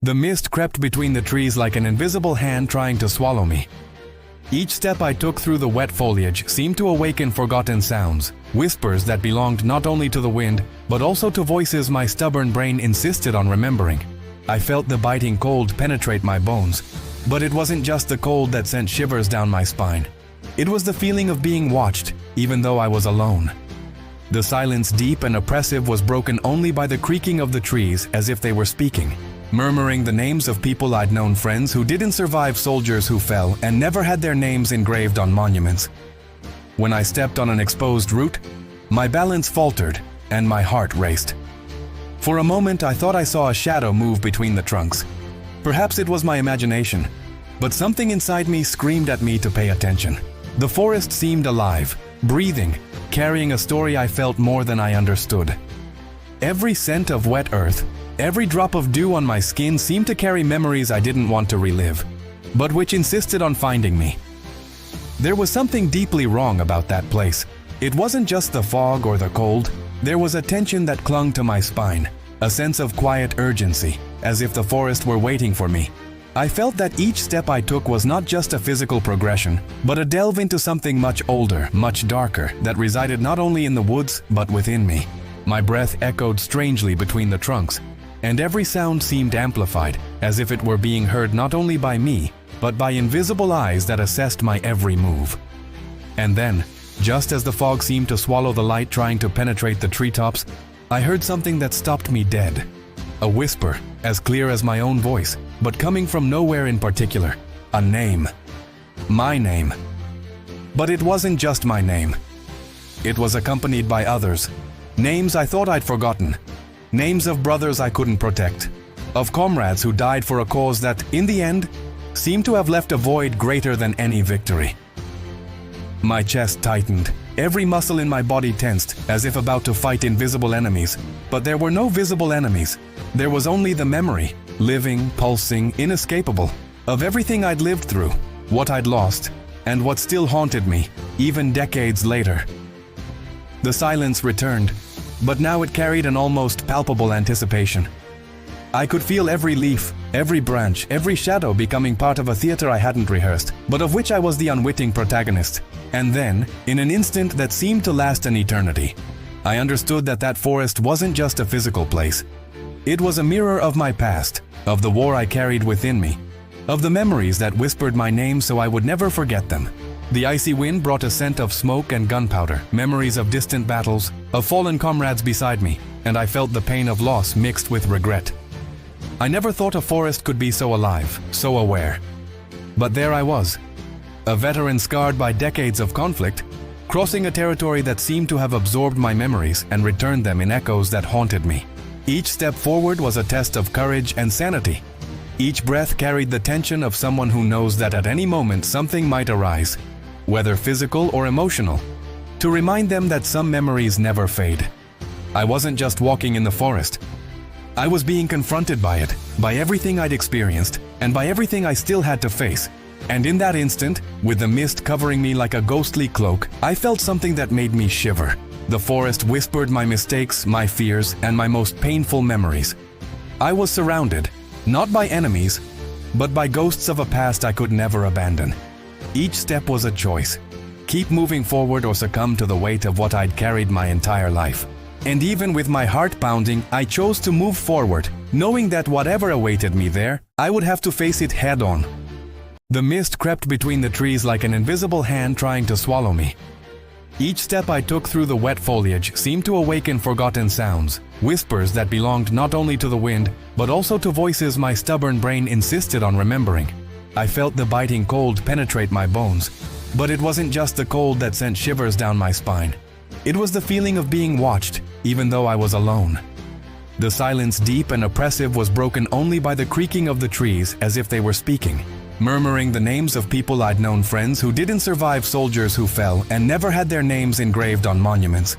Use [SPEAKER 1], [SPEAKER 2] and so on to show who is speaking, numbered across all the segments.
[SPEAKER 1] The mist crept between the trees like an invisible hand trying to swallow me. Each step I took through the wet foliage seemed to awaken forgotten sounds, whispers that belonged not only to the wind, but also to voices my stubborn brain insisted on remembering. I felt the biting cold penetrate my bones, but it wasn't just the cold that sent shivers down my spine. It was the feeling of being watched, even though I was alone. The silence, deep and oppressive, was broken only by the creaking of the trees as if they were speaking, murmuring the names of people I'd known, friends who didn't survive, soldiers who fell and never had their names engraved on monuments. When I stepped on an exposed root, my balance faltered and my heart raced. For a moment I thought I saw a shadow move between the trunks. Perhaps it was my imagination, but something inside me screamed at me to pay attention. The forest seemed alive, breathing, carrying a story I felt more than I understood. Every scent of wet earth, every drop of dew on my skin seemed to carry memories I didn't want to relive, but which insisted on finding me. There was something deeply wrong about that place. It wasn't just the fog or the cold. There was a tension that clung to my spine, a sense of quiet urgency, as if the forest were waiting for me. I felt that each step I took was not just a physical progression, but a delve into something much older, much darker, that resided not only in the woods, but within me. My breath echoed strangely between the trunks, and every sound seemed amplified, as if it were being heard not only by me, but by invisible eyes that assessed my every move. And then, just as the fog seemed to swallow the light trying to penetrate the treetops, I heard something that stopped me dead. A whisper, as clear as my own voice, but coming from nowhere in particular. A name. My name. But it wasn't just my name. It was accompanied by others. Names I thought I'd forgotten. Names of brothers I couldn't protect. Of comrades who died for a cause that, in the end, seemed to have left a void greater than any victory. My chest tightened. Every muscle in my body tensed, as if about to fight invisible enemies. But there were no visible enemies. There was only the memory, living, pulsing, inescapable, of everything I'd lived through, what I'd lost, and what still haunted me, even decades later. The silence returned, but now it carried an almost palpable anticipation. I could feel every leaf, every branch, every shadow becoming part of a theater I hadn't rehearsed, but of which I was the unwitting protagonist. And then, in an instant that seemed to last an eternity, I understood that that forest wasn't just a physical place. It was a mirror of my past, of the war I carried within me, of the memories that whispered my name so I would never forget them. The icy wind brought a scent of smoke and gunpowder, memories of distant battles, of fallen comrades beside me, and I felt the pain of loss mixed with regret. I never thought a forest could be so alive, so aware. But there I was, a veteran scarred by decades of conflict, crossing a territory that seemed to have absorbed my memories and returned them in echoes that haunted me. Each step forward was a test of courage and sanity. Each breath carried the tension of someone who knows that at any moment something might arise, whether physical or emotional, to remind them that some memories never fade. I wasn't just walking in the forest. I was being confronted by it, by everything I'd experienced, and by everything I still had to face. And in that instant, with the mist covering me like a ghostly cloak, I felt something that made me shiver. The forest whispered my mistakes, my fears, and my most painful memories. I was surrounded, not by enemies, but by ghosts of a past I could never abandon. Each step was a choice. Keep moving forward or succumb to the weight of what I'd carried my entire life. And even with my heart pounding, I chose to move forward, knowing that whatever awaited me there, I would have to face it head-on. The mist crept between the trees like an invisible hand trying to swallow me. Each step I took through the wet foliage seemed to awaken forgotten sounds, whispers that belonged not only to the wind, but also to voices my stubborn brain insisted on remembering. I felt the biting cold penetrate my bones, but it wasn't just the cold that sent shivers down my spine. It was the feeling of being watched, even though I was alone. The silence, deep and oppressive, was broken only by the creaking of the trees as if they were speaking, murmuring the names of people I'd known, friends who didn't survive, soldiers who fell and never had their names engraved on monuments.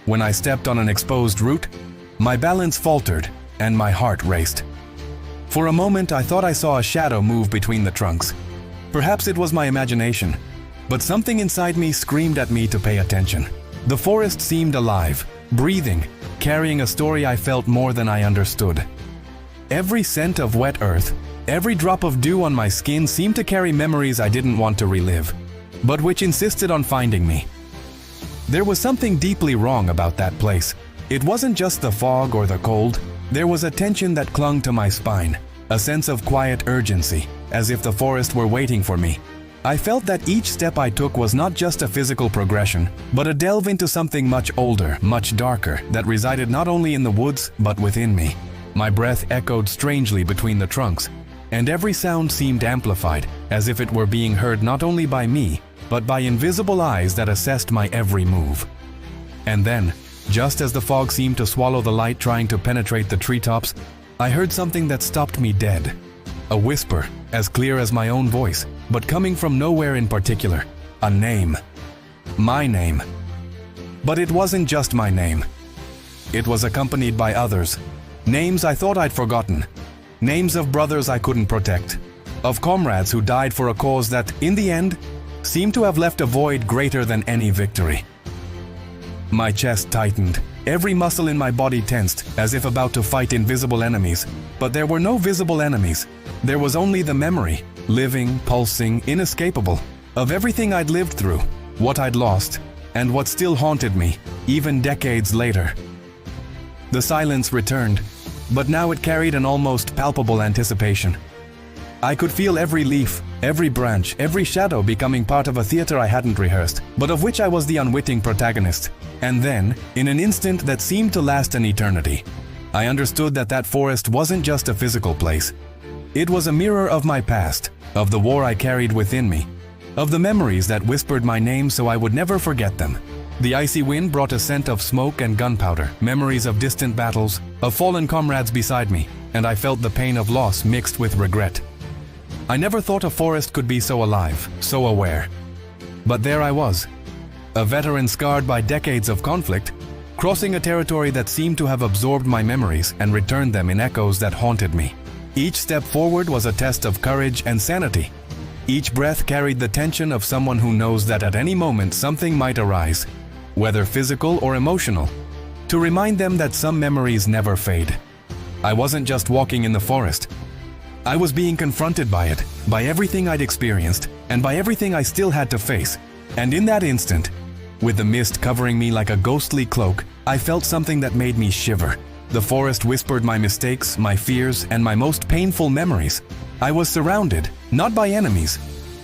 [SPEAKER 1] When I stepped on an exposed root, my balance faltered and my heart raced. For a moment I thought I saw a shadow move between the trunks. Perhaps it was my imagination, but something inside me screamed at me to pay attention. The forest seemed alive, breathing, carrying a story I felt more than I understood. Every scent of wet earth, every drop of dew on my skin seemed to carry memories I didn't want to relive, but which insisted on finding me. There was something deeply wrong about that place. It wasn't just the fog or the cold. There was a tension that clung to my spine, a sense of quiet urgency, as if the forest were waiting for me. I felt that each step I took was not just a physical progression, but a delve into something much older, much darker, that resided not only in the woods, but within me. My breath echoed strangely between the trunks, and every sound seemed amplified, as if it were being heard not only by me, but by invisible eyes that assessed my every move. And then, just as the fog seemed to swallow the light trying to penetrate the treetops, I heard something that stopped me dead. A whisper, as clear as my own voice, but coming from nowhere in particular. A name. My name. But it wasn't just my name. It was accompanied by others. Names I thought I'd forgotten. Names of brothers I couldn't protect. Of comrades who died for a cause that, in the end, seemed to have left a void greater than any victory. My chest tightened. Every muscle in my body tensed, as if about to fight invisible enemies. But there were no visible enemies. There was only the memory, living, pulsing, inescapable, of everything I'd lived through, what I'd lost, and what still haunted me, even decades later. The silence returned, but now it carried an almost palpable anticipation. I could feel every leaf, every branch, every shadow becoming part of a theater I hadn't rehearsed, but of which I was the unwitting protagonist. And then, in an instant that seemed to last an eternity, I understood that that forest wasn't just a physical place. It was a mirror of my past, of the war I carried within me, of the memories that whispered my name so I would never forget them. The icy wind brought a scent of smoke and gunpowder, memories of distant battles, of fallen comrades beside me, and I felt the pain of loss mixed with regret. I never thought a forest could be so alive, so aware. But there I was, a veteran scarred by decades of conflict, crossing a territory that seemed to have absorbed my memories and returned them in echoes that haunted me. Each step forward was a test of courage and sanity. Each breath carried the tension of someone who knows that at any moment something might arise, whether physical or emotional, to remind them that some memories never fade. I wasn't just walking in the forest. I was being confronted by it, by everything I'd experienced, and by everything I still had to face. And in that instant, with the mist covering me like a ghostly cloak, I felt something that made me shiver. The forest whispered my mistakes, my fears, and my most painful memories. I was surrounded, not by enemies,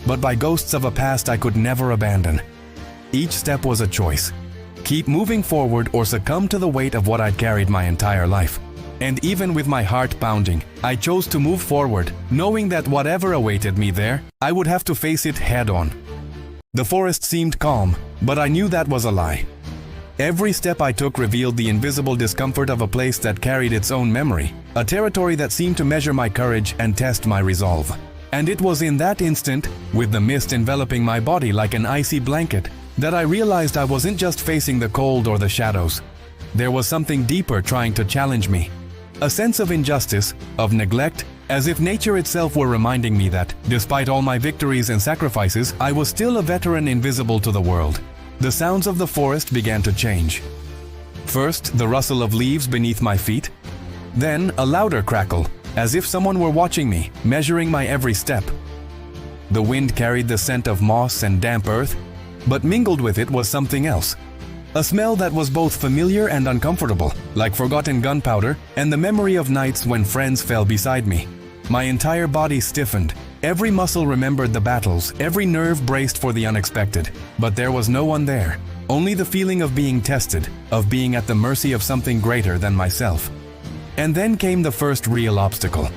[SPEAKER 1] but by ghosts of a past I could never abandon. Each step was a choice. Keep moving forward or succumb to the weight of what I'd carried my entire life. And even with my heart pounding, I chose to move forward, knowing that whatever awaited me there, I would have to face it head-on. The forest seemed calm, but I knew that was a lie. Every step I took revealed the invisible discomfort of a place that carried its own memory, a territory that seemed to measure my courage and test my resolve. And it was in that instant, with the mist enveloping my body like an icy blanket, that I realized I wasn't just facing the cold or the shadows. There was something deeper trying to challenge me. A sense of injustice, of neglect, as if nature itself were reminding me that, despite all my victories and sacrifices, I was still a veteran invisible to the world. The sounds of the forest began to change. First, the rustle of leaves beneath my feet. Then, a louder crackle, as if someone were watching me, measuring my every step. The wind carried the scent of moss and damp earth, but mingled with it was something else. A smell that was both familiar and uncomfortable, like forgotten gunpowder and the memory of nights when friends fell beside me. My entire body stiffened. Every muscle remembered the battles, every nerve braced for the unexpected. But there was no one there, only the feeling of being tested, of being at the mercy of something greater than myself. And then came the first real obstacle.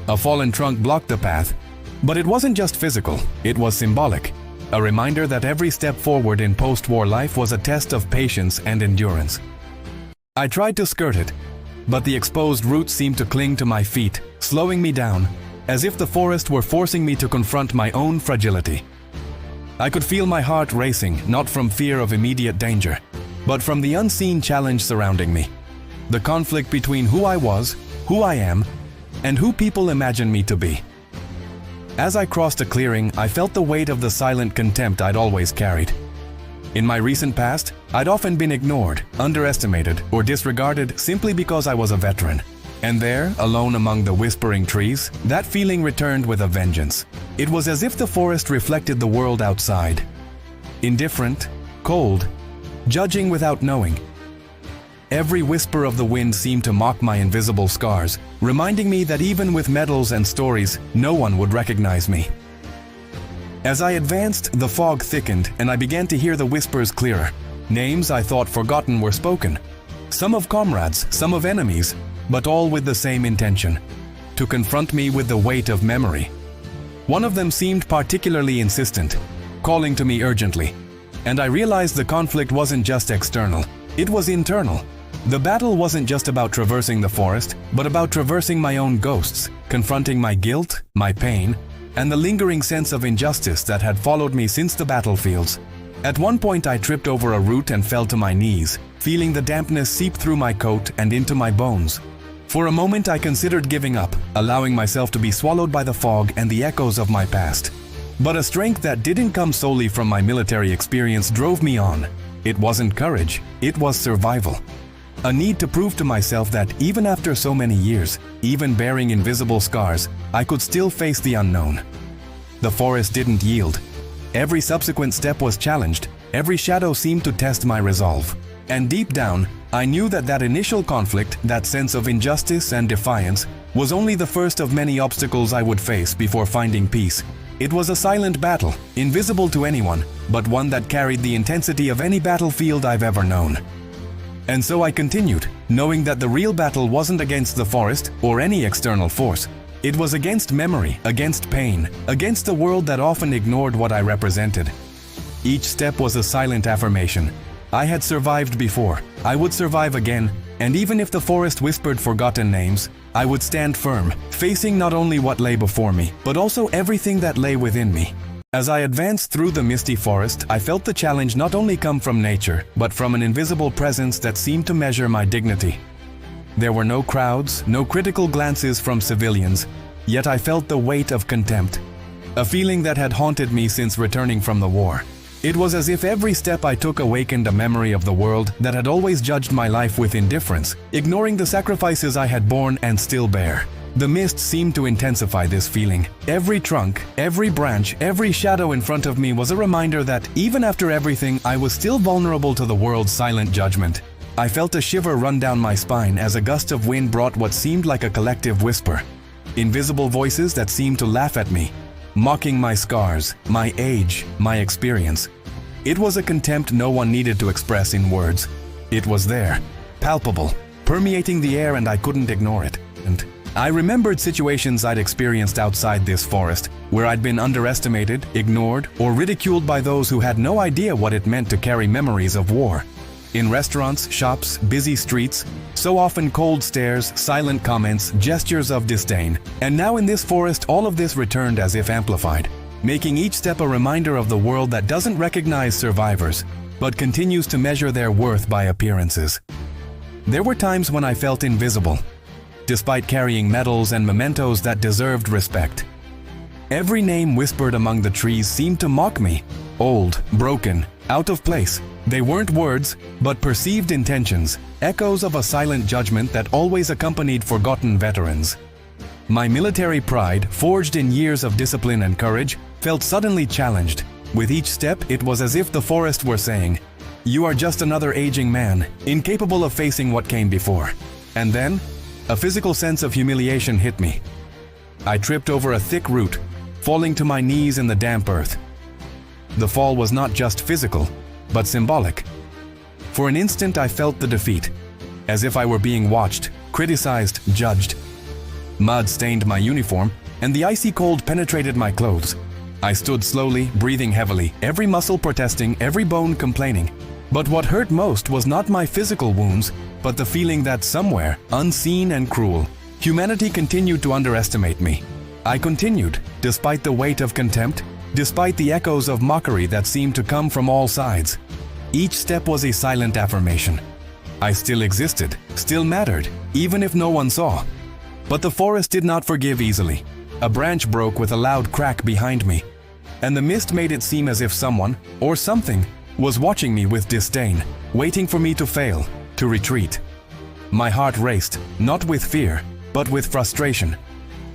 [SPEAKER 1] A fallen trunk blocked the path, but it wasn't just physical, it was symbolic. A reminder that every step forward in post-war life was a test of patience and endurance. I tried to skirt it, but the exposed roots seemed to cling to my feet, slowing me down, as if the forest were forcing me to confront my own fragility. I could feel my heart racing, not from fear of immediate danger, but from the unseen challenge surrounding me. The conflict between who I was, who I am, and who people imagine me to be. As I crossed a clearing, I felt the weight of the silent contempt I'd always carried. In my recent past, I'd often been ignored, underestimated, or disregarded simply because I was a veteran. And there, alone among the whispering trees, that feeling returned with a vengeance. It was as if the forest reflected the world outside. Indifferent, cold, judging without knowing. Every whisper of the wind seemed to mock my invisible scars, reminding me that even with medals and stories, no one would recognize me. As I advanced, the fog thickened and I began to hear the whispers clearer. Names I thought forgotten were spoken. Some of comrades, some of enemies, but all with the same intention: to confront me with the weight of memory. One of them seemed particularly insistent, calling to me urgently. And I realized the conflict wasn't just external, it was internal. The battle wasn't just about traversing the forest, but about traversing my own ghosts, confronting my guilt, my pain, and the lingering sense of injustice that had followed me since the battlefields. At one point I tripped over a root and fell to my knees, feeling the dampness seep through my coat and into my bones. For a moment I considered giving up, allowing myself to be swallowed by the fog and the echoes of my past. But a strength that didn't come solely from my military experience drove me on. It wasn't courage, it was survival. A need to prove to myself that even after so many years, even bearing invisible scars, I could still face the unknown. The forest didn't yield. Every subsequent step was challenged, every shadow seemed to test my resolve. And deep down, I knew that that initial conflict, that sense of injustice and defiance, was only the first of many obstacles I would face before finding peace. It was a silent battle, invisible to anyone, but one that carried the intensity of any battlefield I've ever known. And so I continued, knowing that the real battle wasn't against the forest or any external force. It was against memory, against pain, against the world that often ignored what I represented. Each step was a silent affirmation. I had survived before, I would survive again, and even if the forest whispered forgotten names, I would stand firm, facing not only what lay before me, but also everything that lay within me. As I advanced through the misty forest, I felt the challenge not only come from nature, but from an invisible presence that seemed to measure my dignity. There were no crowds, no critical glances from civilians, yet I felt the weight of contempt, a feeling that had haunted me since returning from the war. It was as if every step I took awakened a memory of the world that had always judged my life with indifference, ignoring the sacrifices I had borne and still bear. The mist seemed to intensify this feeling. Every trunk, every branch, every shadow in front of me was a reminder that even after everything, I was still vulnerable to the world's silent judgment. I felt a shiver run down my spine as a gust of wind brought what seemed like a collective whisper. Invisible voices that seemed to laugh at me, mocking my scars, my age, my experience. It was a contempt no one needed to express in words. It was there, palpable, permeating the air, and I couldn't ignore it. And I remembered situations I'd experienced outside this forest, where I'd been underestimated, ignored, or ridiculed by those who had no idea what it meant to carry memories of war. In restaurants, shops, busy streets, so often cold stares, silent comments, gestures of disdain. And now in this forest, all of this returned as if amplified, making each step a reminder of the world that doesn't recognize survivors, but continues to measure their worth by appearances. There were times when I felt invisible, despite carrying medals and mementos that deserved respect. Every name whispered among the trees seemed to mock me, old, broken, out of place. They weren't words, but perceived intentions, echoes of a silent judgment that always accompanied forgotten veterans. My military pride, forged in years of discipline and courage, felt suddenly challenged. With each step, it was as if the forest were saying, "You are just another aging man, incapable of facing what came before." And then, a physical sense of humiliation hit me. I tripped over a thick root, falling to my knees in the damp earth. The fall was not just physical, but symbolic. For an instant I felt the defeat, as if I were being watched, criticized, judged. Mud stained my uniform, and the icy cold penetrated my clothes. I stood slowly, breathing heavily, every muscle protesting, every bone complaining. But what hurt most was not my physical wounds, but the feeling that somewhere, unseen and cruel, humanity continued to underestimate me. I continued, despite the weight of contempt, despite the echoes of mockery that seemed to come from all sides. Each step was a silent affirmation. I still existed, still mattered, even if no one saw. But the forest did not forgive easily. A branch broke with a loud crack behind me, and the mist made it seem as if someone, or something, was watching me with disdain, waiting for me to fail, to retreat. My heart raced, not with fear, but with frustration.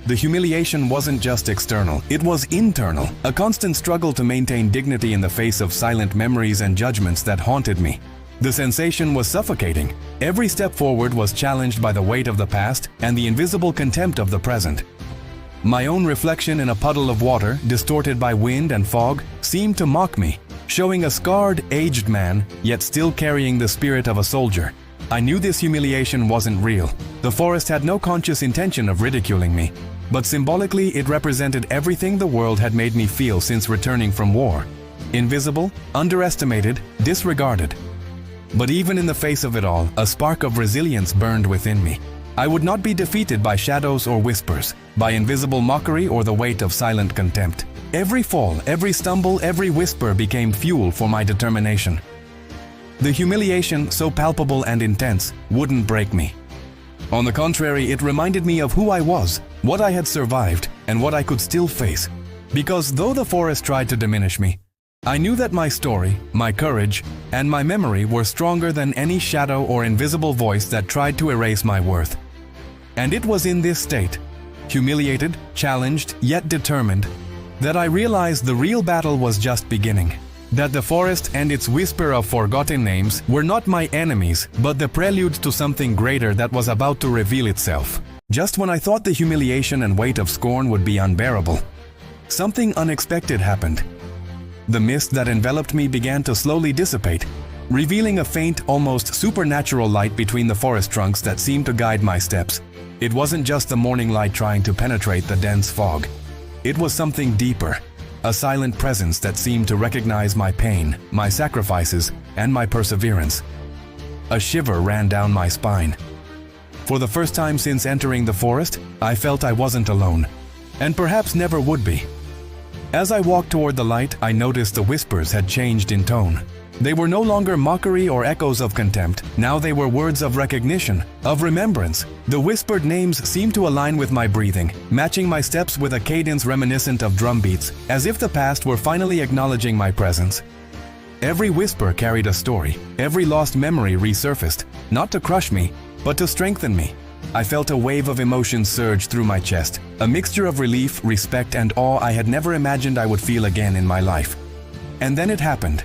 [SPEAKER 1] The humiliation wasn't just external, it was internal, a constant struggle to maintain dignity in the face of silent memories and judgments that haunted me. The sensation was suffocating. Every step forward was challenged by the weight of the past and the invisible contempt of the present. My own reflection in a puddle of water, distorted by wind and fog, seemed to mock me, showing a scarred, aged man, yet still carrying the spirit of a soldier. I knew this humiliation wasn't real. The forest had no conscious intention of ridiculing me, but symbolically it represented everything the world had made me feel since returning from war. Invisible, underestimated, disregarded. But even in the face of it all, a spark of resilience burned within me. I would not be defeated by shadows or whispers, by invisible mockery or the weight of silent contempt. Every fall, every stumble, every whisper became fuel for my determination. The humiliation, so palpable and intense, wouldn't break me. On the contrary, it reminded me of who I was, what I had survived, and what I could still face. Because though the forest tried to diminish me, I knew that my story, my courage, and my memory were stronger than any shadow or invisible voice that tried to erase my worth. And it was in this state, humiliated, challenged, yet determined, that I realized the real battle was just beginning. That the forest and its whisper of forgotten names were not my enemies, but the prelude to something greater that was about to reveal itself. Just when I thought the humiliation and weight of scorn would be unbearable, something unexpected happened. The mist that enveloped me began to slowly dissipate, revealing a faint, almost supernatural light between the forest trunks that seemed to guide my steps. It wasn't just the morning light trying to penetrate the dense fog. It was something deeper. A silent presence that seemed to recognize my pain, my sacrifices, and my perseverance. A shiver ran down my spine. For the first time since entering the forest, I felt I wasn't alone, and perhaps never would be. As I walked toward the light, I noticed the whispers had changed in tone. They were no longer mockery or echoes of contempt. Now they were words of recognition, of remembrance. The whispered names seemed to align with my breathing, matching my steps with a cadence reminiscent of drum beats, as if the past were finally acknowledging my presence. Every whisper carried a story. Every lost memory resurfaced, not to crush me, but to strengthen me. I felt a wave of emotion surge through my chest, a mixture of relief, respect, and awe I had never imagined I would feel again in my life. And then it happened.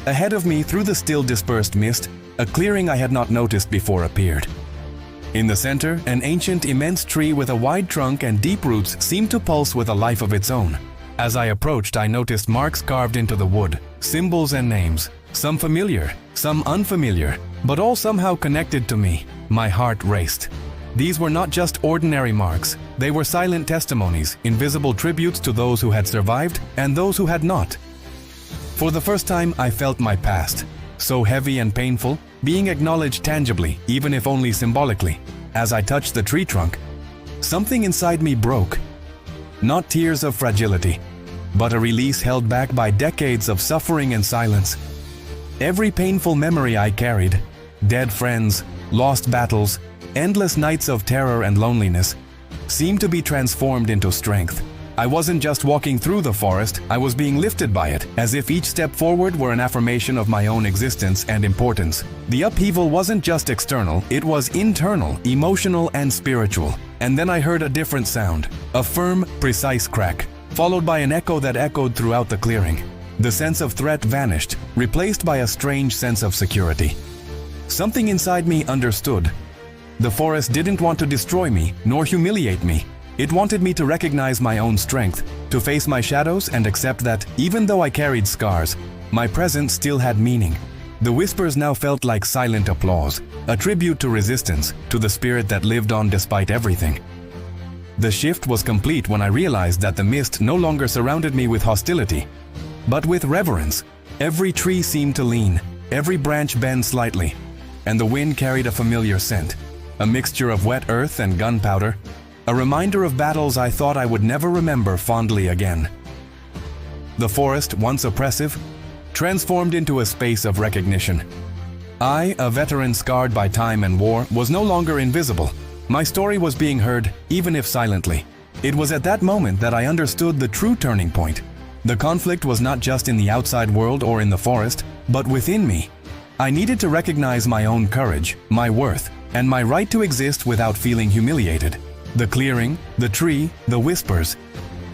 [SPEAKER 1] Ahead of me, through the still dispersed mist, a clearing I had not noticed before appeared. In the center, an ancient, immense tree with a wide trunk and deep roots seemed to pulse with a life of its own. As I approached, I noticed marks carved into the wood, symbols and names, some familiar, some unfamiliar, but all somehow connected to me. My heart raced. These were not just ordinary marks. They were silent testimonies, invisible tributes to those who had survived and those who had not. For the first time, I felt my past, so heavy and painful, being acknowledged tangibly, even if only symbolically. As I touched the tree trunk, something inside me broke. Not tears of fragility, but a release held back by decades of suffering and silence. Every painful memory I carried, dead friends, lost battles, endless nights of terror and loneliness, seemed to be transformed into strength. I wasn't just walking through the forest, I was being lifted by it, as if each step forward were an affirmation of my own existence and importance. The upheaval wasn't just external, it was internal, emotional, and spiritual. And then I heard a different sound, a firm, precise crack, followed by an echo that echoed throughout the clearing. The sense of threat vanished, replaced by a strange sense of security. Something inside me understood. The forest didn't want to destroy me, nor humiliate me. It wanted me to recognize my own strength, to face my shadows and accept that, even though I carried scars, my presence still had meaning. The whispers now felt like silent applause, a tribute to resistance, to the spirit that lived on despite everything. The shift was complete when I realized that the mist no longer surrounded me with hostility, but with reverence. Every tree seemed to lean, every branch bend slightly, and the wind carried a familiar scent, a mixture of wet earth and gunpowder, a reminder of battles I thought I would never remember fondly again. The forest, once oppressive, transformed into a space of recognition. I, a veteran scarred by time and war, was no longer invisible. My story was being heard, even if silently. It was at that moment that I understood the true turning point. The conflict was not just in the outside world or in the forest, but within me. I needed to recognize my own courage, my worth, and my right to exist without feeling humiliated. The clearing, the tree, the whispers.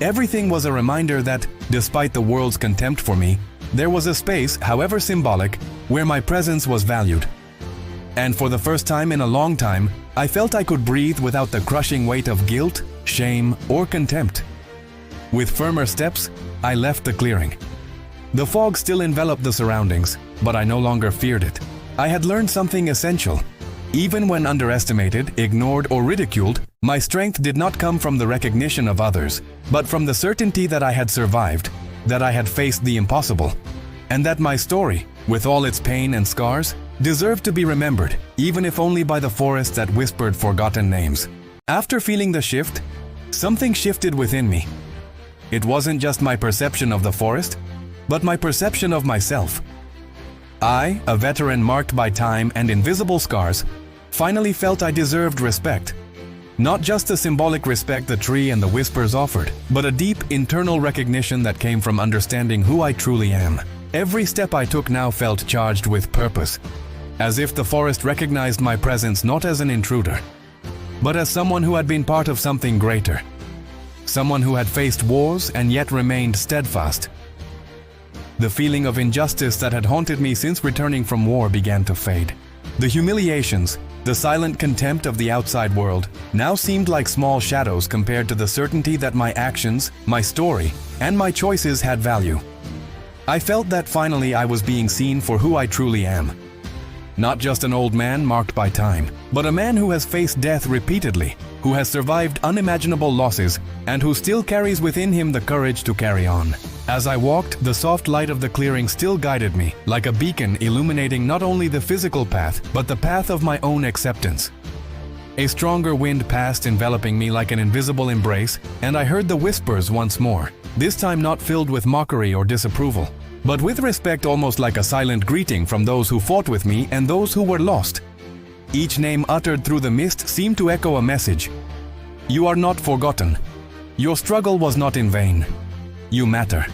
[SPEAKER 1] Everything was a reminder that, despite the world's contempt for me, there was a space, however symbolic, where my presence was valued. And for the first time in a long time, I felt I could breathe without the crushing weight of guilt, shame, or contempt. With firmer steps, I left the clearing. The fog still enveloped the surroundings, but I no longer feared it. I had learned something essential. Even when underestimated, ignored, or ridiculed, my strength did not come from the recognition of others, but from the certainty that I had survived, that I had faced the impossible, and that my story, with all its pain and scars, deserved to be remembered, even if only by the forest that whispered forgotten names. After feeling the shift, something shifted within me. It wasn't just my perception of the forest, but my perception of myself. I, a veteran marked by time and invisible scars, finally felt I deserved respect. Not just the symbolic respect the tree and the whispers offered, but a deep internal recognition that came from understanding who I truly am. Every step I took now felt charged with purpose, as if the forest recognized my presence not as an intruder, but as someone who had been part of something greater. Someone who had faced wars and yet remained steadfast. The feeling of injustice that had haunted me since returning from war began to fade. The humiliations, the silent contempt of the outside world, now seemed like small shadows compared to the certainty that my actions, my story, and my choices had value. I felt that finally I was being seen for who I truly am. Not just an old man marked by time, but a man who has faced death repeatedly, who has survived unimaginable losses, and who still carries within him the courage to carry on. As I walked, the soft light of the clearing still guided me, like a beacon illuminating not only the physical path, but the path of my own acceptance. A stronger wind passed, enveloping me like an invisible embrace, and I heard the whispers once more, this time not filled with mockery or disapproval, but with respect, almost like a silent greeting from those who fought with me and those who were lost. Each name uttered through the mist seemed to echo a message. You are not forgotten. Your struggle was not in vain. You matter.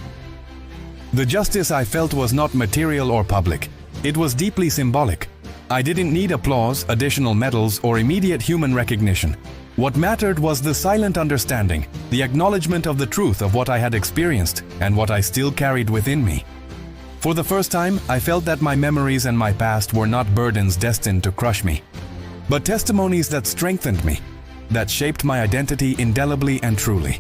[SPEAKER 1] The justice I felt was not material or public. It was deeply symbolic. I didn't need applause, additional medals, or immediate human recognition. What mattered was the silent understanding, the acknowledgement of the truth of what I had experienced and what I still carried within me. For the first time, I felt that my memories and my past were not burdens destined to crush me, but testimonies that strengthened me, that shaped my identity indelibly and truly.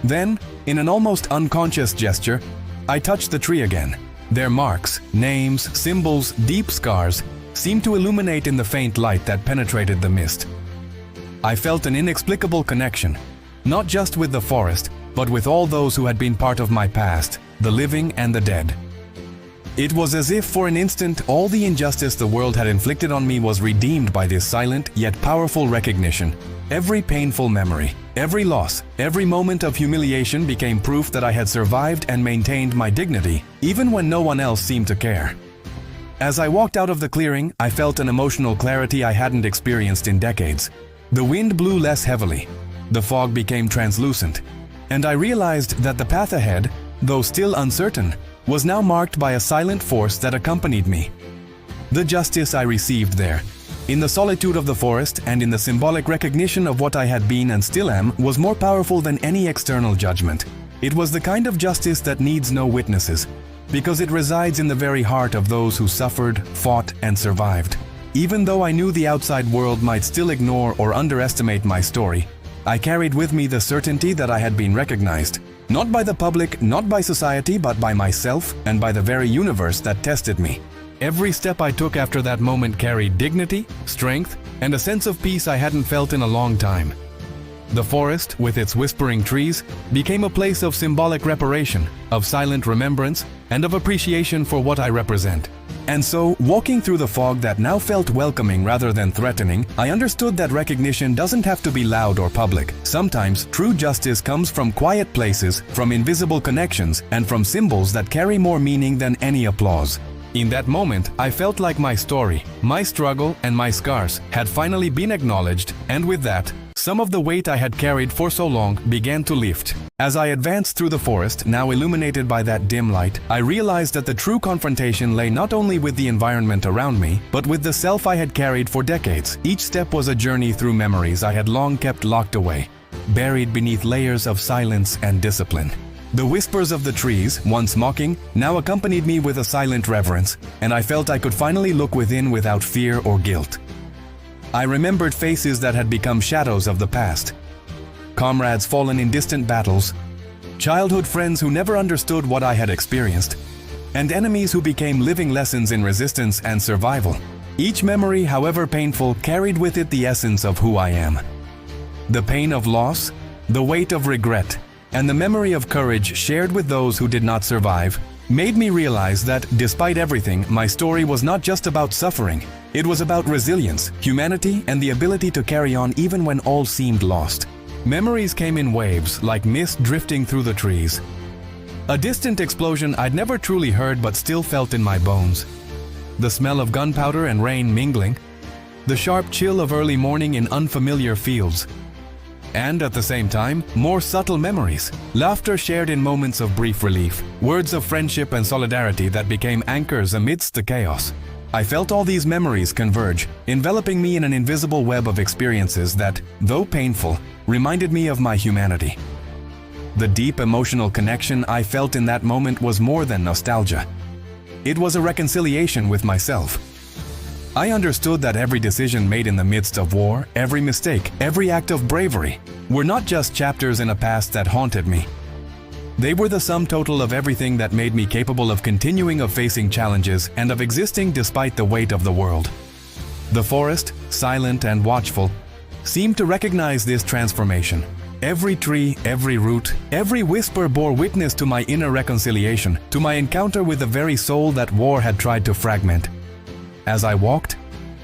[SPEAKER 1] Then, in an almost unconscious gesture, I touched the tree again. Their marks, names, symbols, deep scars seemed to illuminate in the faint light that penetrated the mist. I felt an inexplicable connection, not just with the forest, but with all those who had been part of my past, the living and the dead. It was as if for an instant all the injustice the world had inflicted on me was redeemed by this silent yet powerful recognition. Every painful memory, every loss, every moment of humiliation became proof that I had survived and maintained my dignity, even when no one else seemed to care. As I walked out of the clearing, I felt an emotional clarity I hadn't experienced in decades. The wind blew less heavily, the fog became translucent, and I realized that the path ahead, though still uncertain, was now marked by a silent force that accompanied me. The justice I received there, in the solitude of the forest and in the symbolic recognition of what I had been and still am, was more powerful than any external judgment. It was the kind of justice that needs no witnesses, because it resides in the very heart of those who suffered, fought, and survived. Even though I knew the outside world might still ignore or underestimate my story, I carried with me the certainty that I had been recognized, not by the public, not by society, but by myself and by the very universe that tested me. Every step I took after that moment carried dignity, strength, and a sense of peace I hadn't felt in a long time. The forest, with its whispering trees, became a place of symbolic reparation, of silent remembrance, and of appreciation for what I represent. And so, walking through the fog that now felt welcoming rather than threatening, I understood that recognition doesn't have to be loud or public. Sometimes, true justice comes from quiet places, from invisible connections, and from symbols that carry more meaning than any applause. In that moment, I felt like my story, my struggle, and my scars had finally been acknowledged, and with that, Some of the weight I had carried for so long began to lift. As I advanced through the forest, now illuminated by that dim light, I realized that the true confrontation lay not only with the environment around me, but with the self I had carried for decades. Each step was a journey through memories I had long kept locked away, buried beneath layers of silence and discipline. The whispers of the trees, once mocking, now accompanied me with a silent reverence, and I felt I could finally look within without fear or guilt. I remembered faces that had become shadows of the past, comrades fallen in distant battles, childhood friends who never understood what I had experienced, and enemies who became living lessons in resistance and survival. Each memory, however painful, carried with it the essence of who I am. The pain of loss, the weight of regret, and the memory of courage shared with those who did not survive made me realize that, despite everything, my story was not just about suffering. It was about resilience, humanity, and the ability to carry on even when all seemed lost. Memories came in waves, like mist drifting through the trees. A distant explosion I'd never truly heard but still felt in my bones. The smell of gunpowder and rain mingling. The sharp chill of early morning in unfamiliar fields. And at the same time, more subtle memories. Laughter shared in moments of brief relief. Words of friendship and solidarity that became anchors amidst the chaos. I felt all these memories converge, enveloping me in an invisible web of experiences that, though painful, reminded me of my humanity. The deep emotional connection I felt in that moment was more than nostalgia. It was a reconciliation with myself. I understood that every decision made in the midst of war, every mistake, every act of bravery, were not just chapters in a past that haunted me. They were the sum total of everything that made me capable of continuing of facing challenges and of existing despite the weight of the world. The forest, silent and watchful, seemed to recognize this transformation. Every tree, every root, every whisper bore witness to my inner reconciliation, to my encounter with the very soul that war had tried to fragment. As I walked,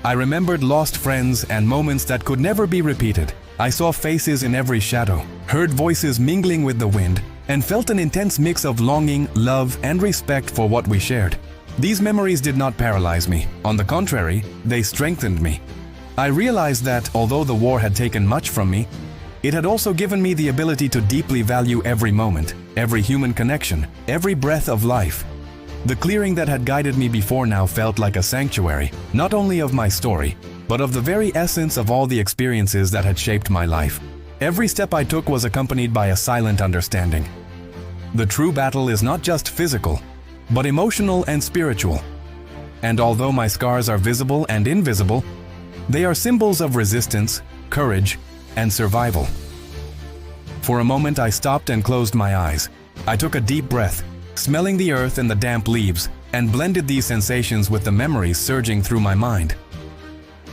[SPEAKER 1] I remembered lost friends and moments that could never be repeated. I saw faces in every shadow, heard voices mingling with the wind, and felt an intense mix of longing, love, and respect for what we shared. These memories did not paralyze me. On the contrary, they strengthened me. I realized that, although the war had taken much from me, it had also given me the ability to deeply value every moment, every human connection, every breath of life. The clearing that had guided me before now felt like a sanctuary, not only of my story, but of the very essence of all the experiences that had shaped my life. Every step I took was accompanied by a silent understanding. The true battle is not just physical, but emotional and spiritual. And although my scars are visible and invisible, they are symbols of resistance, courage, and survival. For a moment I stopped and closed my eyes. I took a deep breath, smelling the earth and the damp leaves, and blended these sensations with the memories surging through my mind.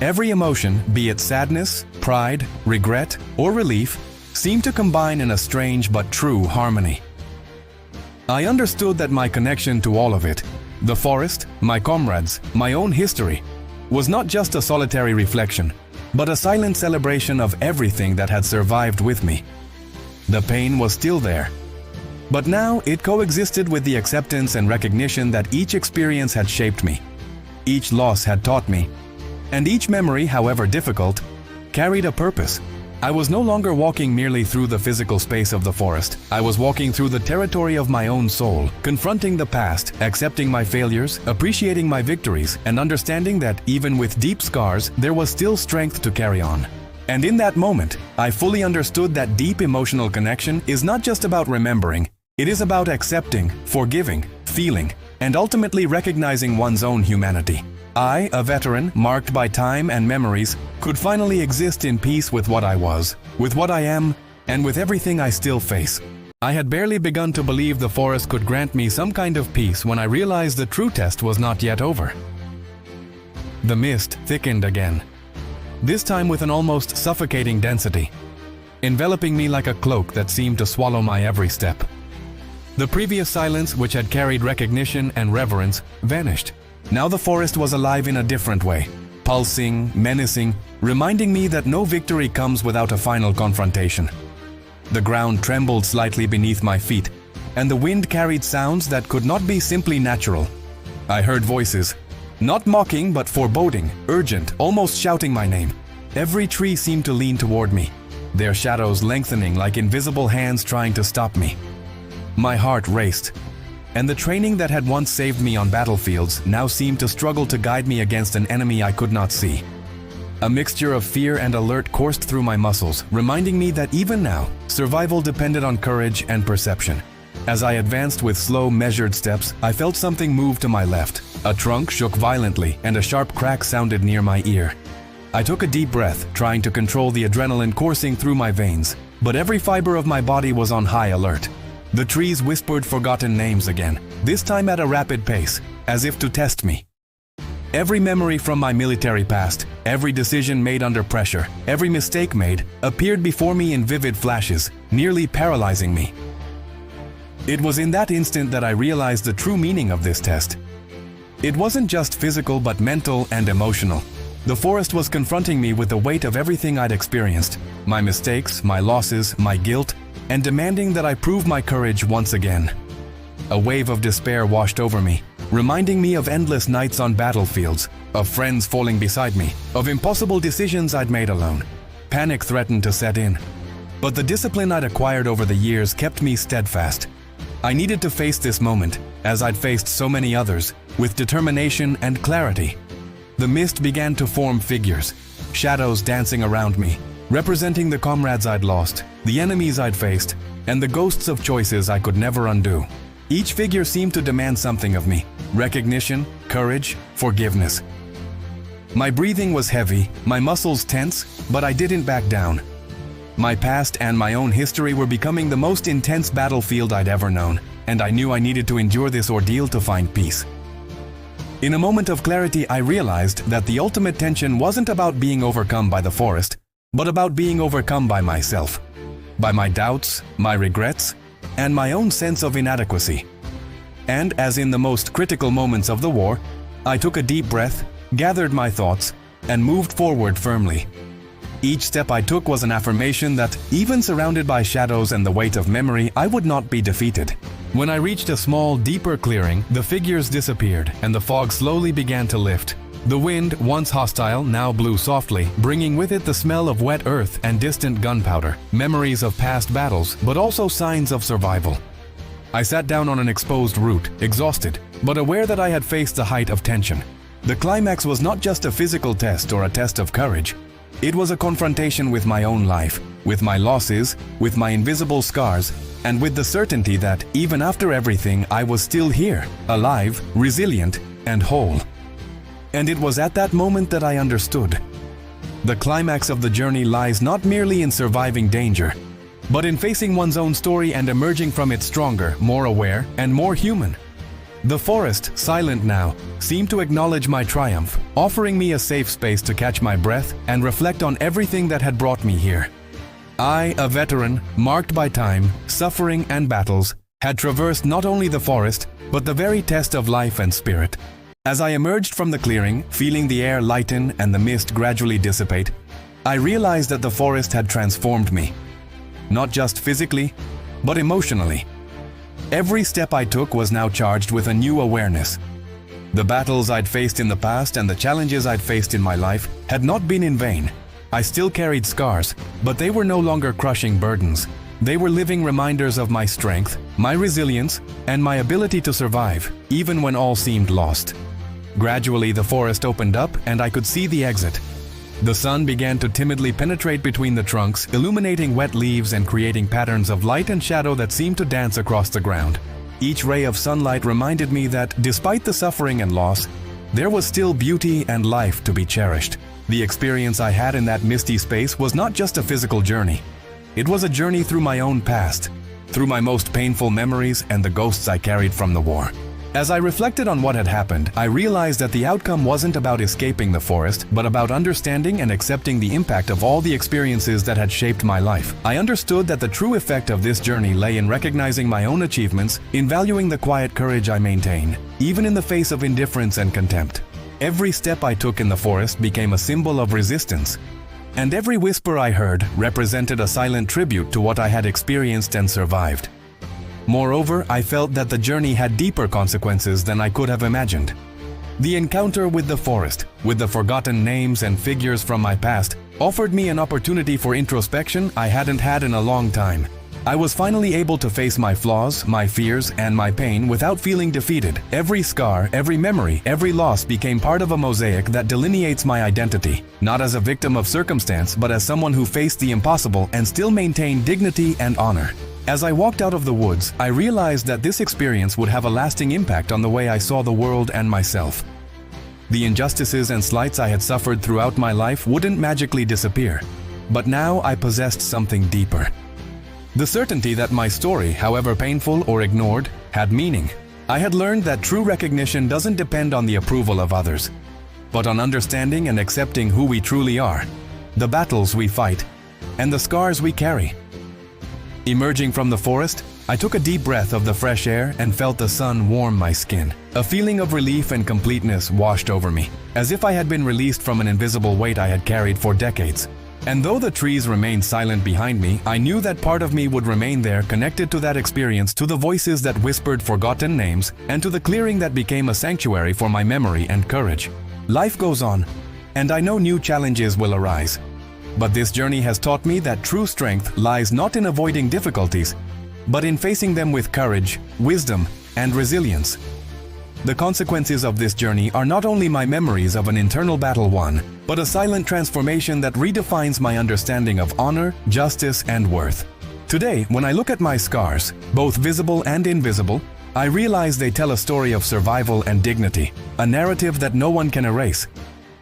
[SPEAKER 1] Every emotion, be it sadness, pride, regret, or relief, seemed to combine in a strange but true harmony. I understood that my connection to all of it, the forest, my comrades, my own history, was not just a solitary reflection, but a silent celebration of everything that had survived with me. The pain was still there, but now it coexisted with the acceptance and recognition that each experience had shaped me. Each loss had taught me, and each memory, however difficult, carried a purpose. I was no longer walking merely through the physical space of the forest. I was walking through the territory of my own soul, confronting the past, accepting my failures, appreciating my victories, and understanding that even with deep scars, there was still strength to carry on. And in that moment, I fully understood that deep emotional connection is not just about remembering. It is about accepting, forgiving, feeling, and ultimately recognizing one's own humanity. I, a veteran, marked by time and memories, could finally exist in peace with what I was, with what I am, and with everything I still face. I had barely begun to believe the forest could grant me some kind of peace when I realized the true test was not yet over. The mist thickened again, this time with an almost suffocating density, enveloping me like a cloak that seemed to swallow my every step. The previous silence, which had carried recognition and reverence, vanished. Now the forest was alive in a different way, pulsing, menacing, reminding me that no victory comes without a final confrontation. The ground trembled slightly beneath my feet, and the wind carried sounds that could not be simply natural. I heard voices, not mocking but foreboding, urgent, almost shouting my name. Every tree seemed to lean toward me, their shadows lengthening like invisible hands trying to stop me. My heart raced, and the training that had once saved me on battlefields now seemed to struggle to guide me against an enemy I could not see. A mixture of fear and alert coursed through my muscles, reminding me that even now, survival depended on courage and perception. As I advanced with slow, measured steps, I felt something move to my left. A trunk shook violently, and a sharp crack sounded near my ear. I took a deep breath, trying to control the adrenaline coursing through my veins, but every fiber of my body was on high alert. The trees whispered forgotten names again, this time at a rapid pace, as if to test me. Every memory from my military past, every decision made under pressure, every mistake made, appeared before me in vivid flashes, nearly paralyzing me. It was in that instant that I realized the true meaning of this test. It wasn't just physical but mental and emotional. The forest was confronting me with the weight of everything I'd experienced, my mistakes, my losses, my guilt, and demanding that I prove my courage once again. A wave of despair washed over me, reminding me of endless nights on battlefields, of friends falling beside me, of impossible decisions I'd made alone. Panic threatened to set in, but the discipline I'd acquired over the years kept me steadfast. I needed to face this moment, as I'd faced so many others, with determination and clarity. The mist began to form figures, shadows dancing around me, representing the comrades I'd lost, the enemies I'd faced, and the ghosts of choices I could never undo. Each figure seemed to demand something of me: recognition, courage, forgiveness. My breathing was heavy, my muscles tense, but I didn't back down. My past and my own history were becoming the most intense battlefield I'd ever known, and I knew I needed to endure this ordeal to find peace. In a moment of clarity, I realized that the ultimate tension wasn't about being overcome by the forest, but about being overcome by myself, by my doubts, my regrets, and my own sense of inadequacy. And as in the most critical moments of the war, I took a deep breath, gathered my thoughts, and moved forward firmly. Each step I took was an affirmation that, even surrounded by shadows and the weight of memory, I would not be defeated. When I reached a small, deeper clearing, the figures disappeared, and the fog slowly began to lift. The wind, once hostile, now blew softly, bringing with it the smell of wet earth and distant gunpowder, memories of past battles, but also signs of survival. I sat down on an exposed root, exhausted, but aware that I had faced the height of tension. The climax was not just a physical test or a test of courage. It was a confrontation with my own life, with my losses, with my invisible scars, and with the certainty that, even after everything, I was still here, alive, resilient, and whole. And it was at that moment that I understood. The climax of the journey lies not merely in surviving danger, but in facing one's own story and emerging from it stronger, more aware, and more human. The forest, silent now, seemed to acknowledge my triumph, offering me a safe space to catch my breath and reflect on everything that had brought me here. I, a veteran, marked by time, suffering, and battles, had traversed not only the forest, but the very test of life and spirit. As I emerged from the clearing, feeling the air lighten and the mist gradually dissipate, I realized that the forest had transformed me. Not just physically, but emotionally. Every step I took was now charged with a new awareness. The battles I'd faced in the past and the challenges I'd faced in my life had not been in vain. I still carried scars, but they were no longer crushing burdens. They were living reminders of my strength, my resilience, and my ability to survive, even when all seemed lost. Gradually, the forest opened up and I could see the exit. The sun began to timidly penetrate between the trunks, illuminating wet leaves and creating patterns of light and shadow that seemed to dance across the ground. Each ray of sunlight reminded me that, despite the suffering and loss, there was still beauty and life to be cherished. The experience I had in that misty space was not just a physical journey. It was a journey through my own past, through my most painful memories and the ghosts I carried from the war. As I reflected on what had happened, I realized that the outcome wasn't about escaping the forest, but about understanding and accepting the impact of all the experiences that had shaped my life. I understood that the true effect of this journey lay in recognizing my own achievements, in valuing the quiet courage I maintain, even in the face of indifference and contempt. Every step I took in the forest became a symbol of resistance, and every whisper I heard represented a silent tribute to what I had experienced and survived. Moreover, I felt that the journey had deeper consequences than I could have imagined. The encounter with the forest, with the forgotten names and figures from my past, offered me an opportunity for introspection I hadn't had in a long time. I was finally able to face my flaws, my fears, and my pain without feeling defeated. Every scar, every memory, every loss became part of a mosaic that delineates my identity, not as a victim of circumstance, but as someone who faced the impossible and still maintained dignity and honor. As I walked out of the woods, I realized that this experience would have a lasting impact on the way I saw the world and myself. The injustices and slights I had suffered throughout my life wouldn't magically disappear, but now I possessed something deeper. The certainty that my story, however painful or ignored, had meaning. I had learned that true recognition doesn't depend on the approval of others, but on understanding and accepting who we truly are, the battles we fight, and the scars we carry. Emerging from the forest, I took a deep breath of the fresh air and felt the sun warm my skin. A feeling of relief and completeness washed over me, as if I had been released from an invisible weight I had carried for decades. And though the trees remained silent behind me, I knew that part of me would remain there, connected to that experience, to the voices that whispered forgotten names, and to the clearing that became a sanctuary for my memory and courage. Life goes on, and I know new challenges will arise. But this journey has taught me that true strength lies not in avoiding difficulties, but in facing them with courage, wisdom, and resilience. The consequences of this journey are not only my memories of an internal battle won, but a silent transformation that redefines my understanding of honor, justice, and worth. Today, when I look at my scars, both visible and invisible, I realize they tell a story of survival and dignity, a narrative that no one can erase.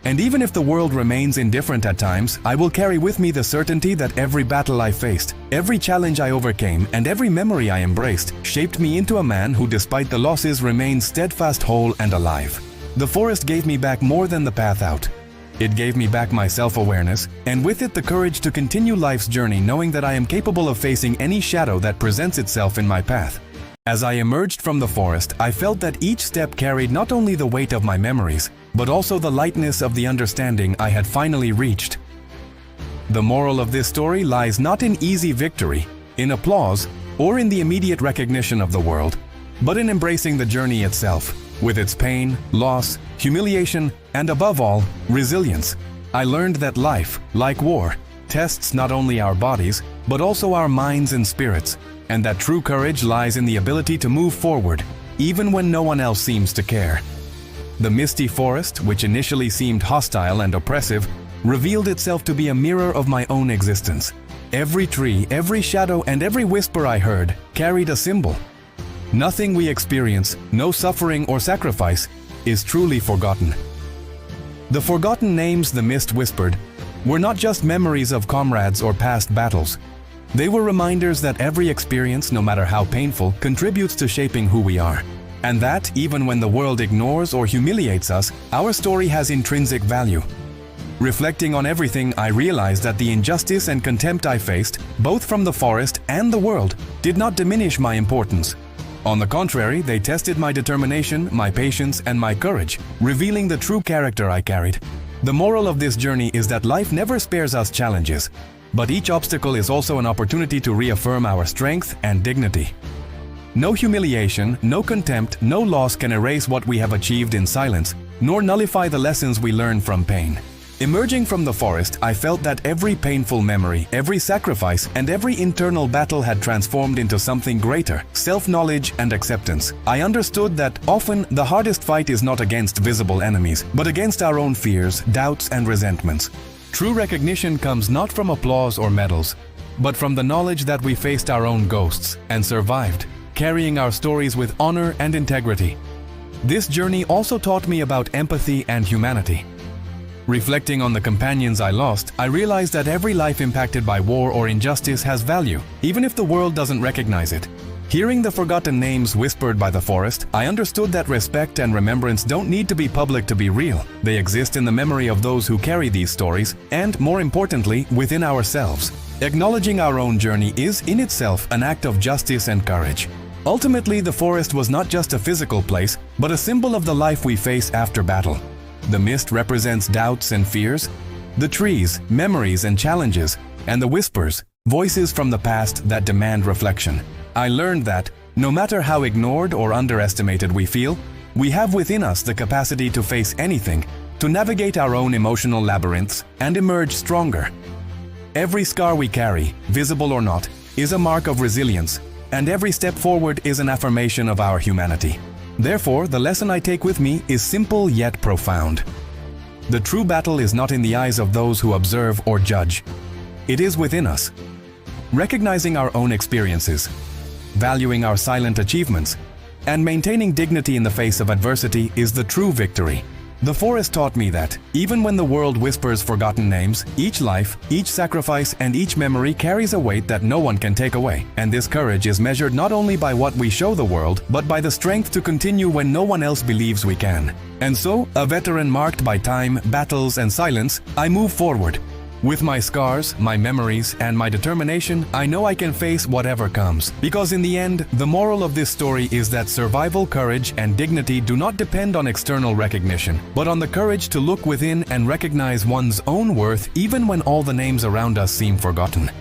[SPEAKER 1] And even if the world remains indifferent at times, I will carry with me the certainty that every battle I faced, every challenge I overcame, and every memory I embraced shaped me into a man who, despite the losses, remained steadfast, whole, and alive. The forest gave me back more than the path out. It gave me back my self-awareness, and with it the courage to continue life's journey, knowing that I am capable of facing any shadow that presents itself in my path. As I emerged from the forest, I felt that each step carried not only the weight of my memories, but also the lightness of the understanding I had finally reached. The moral of this story lies not in easy victory, in applause, or in the immediate recognition of the world, but in embracing the journey itself, with its pain, loss, humiliation, and above all, resilience. I learned that life, like war, tests not only our bodies, but also our minds and spirits, and that true courage lies in the ability to move forward, even when no one else seems to care. The misty forest, which initially seemed hostile and oppressive, revealed itself to be a mirror of my own existence. Every tree, every shadow, and every whisper I heard carried a symbol. Nothing we experience, no suffering or sacrifice, is truly forgotten. The forgotten names the mist whispered were not just memories of comrades or past battles. They were reminders that every experience, no matter how painful, contributes to shaping who we are. And that, even when the world ignores or humiliates us, our story has intrinsic value. Reflecting on everything, I realized that the injustice and contempt I faced, both from the forest and the world, did not diminish my importance. On the contrary, they tested my determination, my patience, and my courage, revealing the true character I carried. The moral of this journey is that life never spares us challenges, but each obstacle is also an opportunity to reaffirm our strength and dignity. No humiliation, no contempt, no loss can erase what we have achieved in silence, nor nullify the lessons we learn from pain. Emerging from the forest, I felt that every painful memory, every sacrifice, and every internal battle had transformed into something greater: self-knowledge and acceptance. I understood that often the hardest fight is not against visible enemies, but against our own fears, doubts, and resentments. True recognition comes not from applause or medals, but from the knowledge that we faced our own ghosts and survived, carrying our stories with honor and integrity. This journey also taught me about empathy and humanity. Reflecting on the companions I lost, I realized that every life impacted by war or injustice has value, even if the world doesn't recognize it. Hearing the forgotten names whispered by the forest, I understood that respect and remembrance don't need to be public to be real. They exist in the memory of those who carry these stories, and, more importantly, within ourselves. Acknowledging our own journey is, in itself, an act of justice and courage. Ultimately, the forest was not just a physical place, but a symbol of the life we face after battle. The mist represents doubts and fears, the trees, memories and challenges, and the whispers, voices from the past that demand reflection. I learned that, no matter how ignored or underestimated we feel, We have within us the capacity to face anything, to navigate our own emotional labyrinths, and emerge stronger. Every scar we carry, visible or not, is a mark of resilience, and every step forward is an affirmation of our humanity. Therefore, the lesson I take with me is simple yet profound. The true battle is not in the eyes of those who observe or judge. It is within us. Recognizing our own experiences, valuing our silent achievements, and maintaining dignity in the face of adversity is the true victory. The forest taught me that, even when the world whispers forgotten names, each life, each sacrifice, and each memory carries a weight that no one can take away. And this courage is measured not only by what we show the world, but by the strength to continue when no one else believes we can. And so, a veteran marked by time, battles, and silence, I move forward. With my scars, my memories, and my determination, I know I can face whatever comes. Because in the end, the moral of this story is that survival, courage, and dignity do not depend on external recognition, but on the courage to look within and recognize one's own worth even when all the names around us seem forgotten.